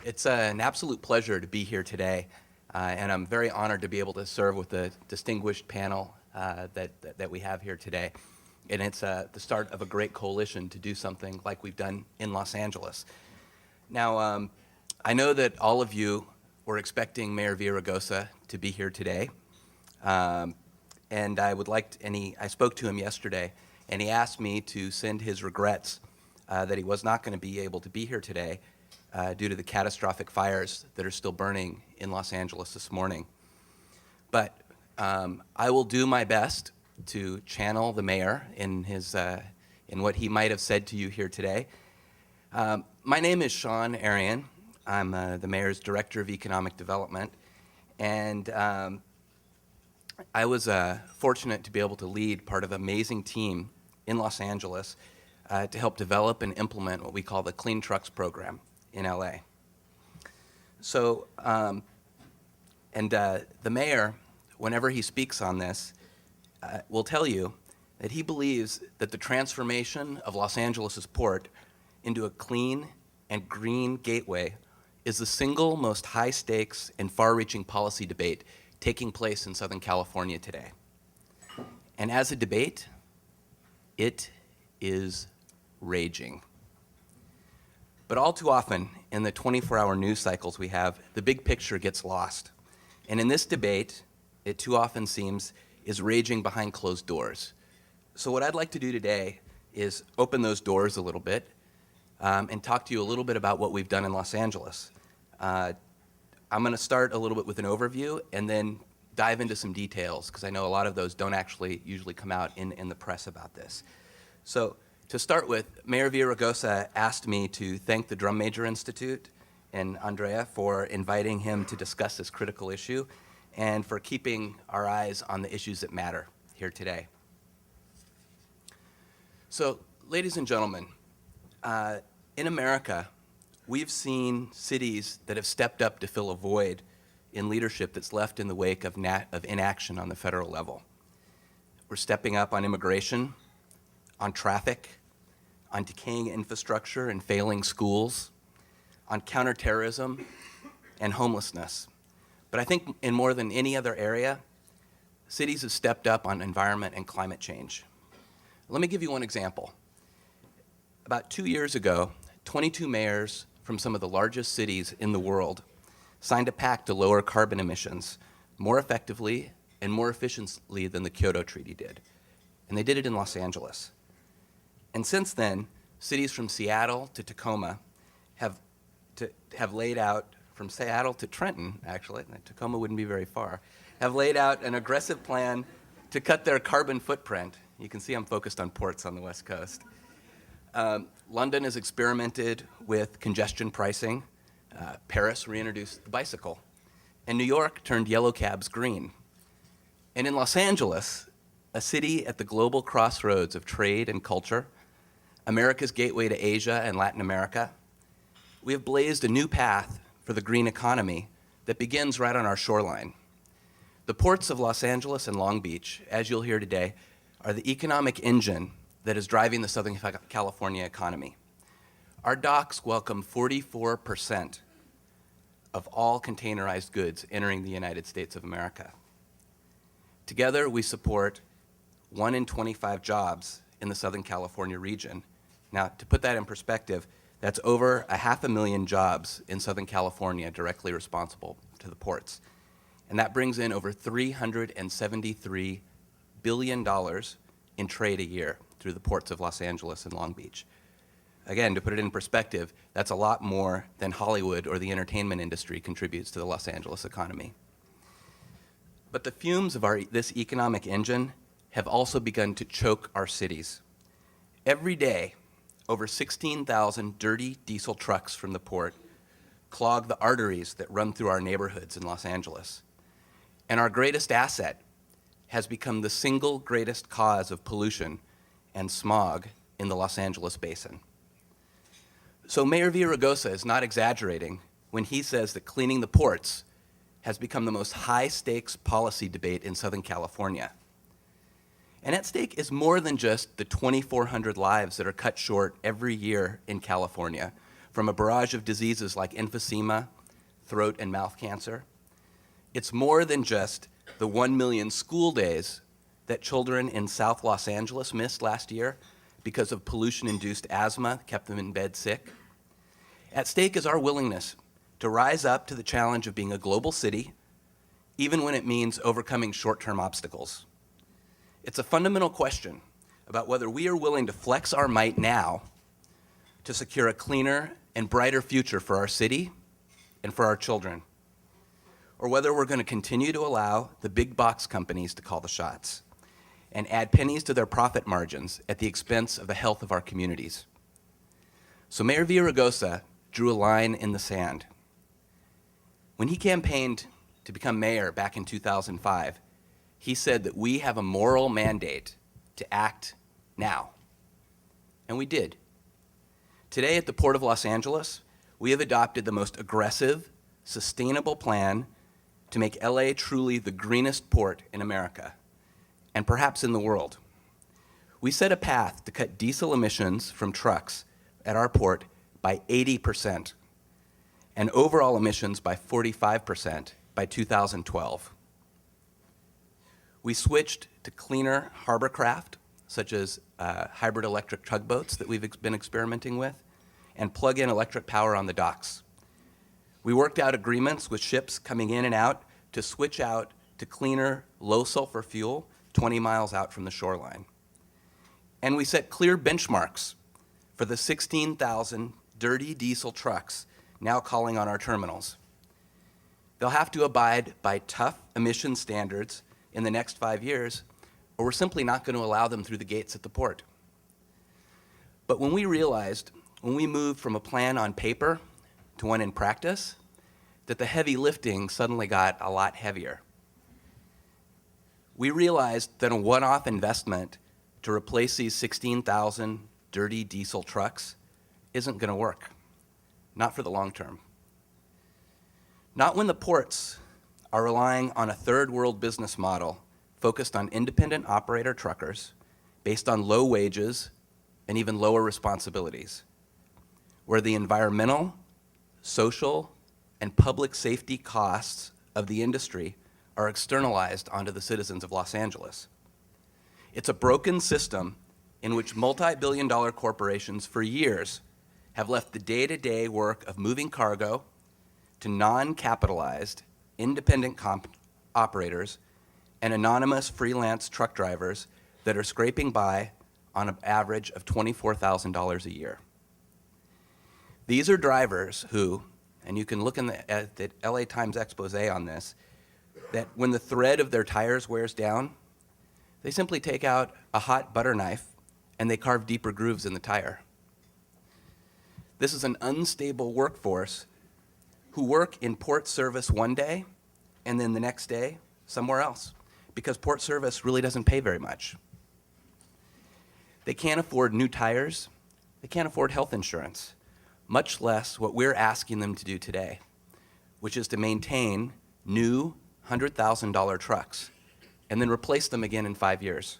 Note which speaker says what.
Speaker 1: It's an absolute pleasure to be here today, and I'm very honored to be able to serve with the distinguished panel that we have here today. And it's the start of a great coalition to do something like we've done in Los Angeles. Now, I know that all of you were expecting Mayor Villaraigosa to be here today, and I spoke to him yesterday, and he asked me to send his regrets that he was not going to be able to be here today due to the catastrophic fires that are still burning in Los Angeles this morning. But I will do my best to channel the mayor in what he might have said to you here today. My name is Sean Arian. I'm the mayor's director of economic development, and I was fortunate to be able to lead part of an amazing team in Los Angeles to help develop and implement what we call the Clean Trucks program in LA. So, the mayor, whenever he speaks on this, will tell you that he believes that the transformation of Los Angeles' port into a clean and green gateway is the single most high-stakes and far-reaching policy debate taking place in Southern California today. And as a debate, it is raging. But all too often, in the 24-hour news cycles we have, the big picture gets lost. And in this debate, it too often seems is raging behind closed doors. So what I'd like to do today is open those doors a little bit and talk to you a little bit about what we've done in Los Angeles. I'm going to start a little bit with an overview and then dive into some details, because I know a lot of those don't actually usually come out in the press about this. So to start with, Mayor Villaraigosa asked me to thank the Drum Major Institute and Andrea for inviting him to discuss this critical issue and for keeping our eyes on the issues that matter here today. So, ladies and gentlemen, in America, we've seen cities that have stepped up to fill a void in leadership that's left in the wake of inaction on the federal level. We're stepping up on immigration, on traffic, on decaying infrastructure and failing schools, on counterterrorism and homelessness. But I think in more than any other area, cities have stepped up on environment and climate change. Let me give you one example. About 2 years ago, 22 mayors from some of the largest cities in the world signed a pact to lower carbon emissions more effectively and more efficiently than the Kyoto Treaty did. And they did it in Los Angeles. And since then, cities from Seattle to Tacoma have laid out, from Seattle to Trenton, actually, Tacoma wouldn't be very far, have laid out an aggressive plan to cut their carbon footprint. You can see I'm focused on ports on the West Coast. London has experimented with congestion pricing. Paris reintroduced the bicycle. And New York turned yellow cabs green. And in Los Angeles, a city at the global crossroads of trade and culture, America's gateway to Asia and Latin America, we have blazed a new path for the green economy that begins right on our shoreline. The ports of Los Angeles and Long Beach, as you'll hear today, are the economic engine that is driving the Southern California economy. Our docks welcome 44% of all containerized goods entering the United States of America. Together, we support 1 in 25 jobs in the Southern California region. Now, to put that in perspective, that's over 500,000 jobs in Southern California directly responsible to the ports. And that brings in over $373 billion in trade a year through the ports of Los Angeles and Long Beach. Again, to put it in perspective, that's a lot more than Hollywood or the entertainment industry contributes to the Los Angeles economy. But the fumes of this economic engine have also begun to choke our cities. Every day, over 16,000 dirty diesel trucks from the port clog the arteries that run through our neighborhoods in Los Angeles. And our greatest asset has become the single greatest cause of pollution and smog in the Los Angeles basin. So Mayor Villaraigosa is not exaggerating when he says that cleaning the ports has become the most high-stakes policy debate in Southern California. And at stake is more than just the 2,400 lives that are cut short every year in California from a barrage of diseases like emphysema, throat and mouth cancer. It's more than just the 1 million school days that children in South Los Angeles missed last year because of pollution-induced asthma that kept them in bed sick. At stake is our willingness to rise up to the challenge of being a global city, even when it means overcoming short-term obstacles. It's a fundamental question about whether we are willing to flex our might now to secure a cleaner and brighter future for our city and for our children, or whether we're going to continue to allow the big box companies to call the shots and add pennies to their profit margins at the expense of the health of our communities. So Mayor Villaraigosa drew a line in the sand. When he campaigned to become mayor back in 2005, he said that we have a moral mandate to act now. And we did. Today at the Port of Los Angeles, we have adopted the most aggressive, sustainable plan to make LA truly the greenest port in America, and perhaps in the world. We set a path to cut diesel emissions from trucks at our port by 80%, and overall emissions by 45% by 2012. We switched to cleaner harbor craft, such as hybrid electric tugboats that we've been experimenting with, and plug-in electric power on the docks. We worked out agreements with ships coming in and out to switch out to cleaner, low-sulfur fuel 20 miles out from the shoreline. And we set clear benchmarks for the 16,000 dirty diesel trucks now calling on our terminals. They'll have to abide by tough emission standards in the next 5 years, or we're simply not going to allow them through the gates at the port. But when we moved from a plan on paper to one in practice, that the heavy lifting suddenly got a lot heavier. We realized that a one-off investment to replace these 16,000 dirty diesel trucks isn't going to work, not for the long term. Not when the ports are relying on a third world business model focused on independent operator truckers based on low wages and even lower responsibilities, where the environmental, social, and public safety costs of the industry are externalized onto the citizens of Los Angeles. It's a broken system in which multi-billion-dollar corporations for years have left the day-to-day work of moving cargo to non-capitalized, independent operators and anonymous freelance truck drivers that are scraping by on an average of $24,000 a year. These are drivers who, and you can look at the LA Times expose on this, that when the thread of their tires wears down, they simply take out a hot butter knife and they carve deeper grooves in the tire. This is an unstable workforce who work in port service one day and then the next day somewhere else, because port service really doesn't pay very much. They can't afford new tires, they can't afford health insurance, much less what we're asking them to do today, which is to maintain new $100,000 trucks and then replace them again in 5 years.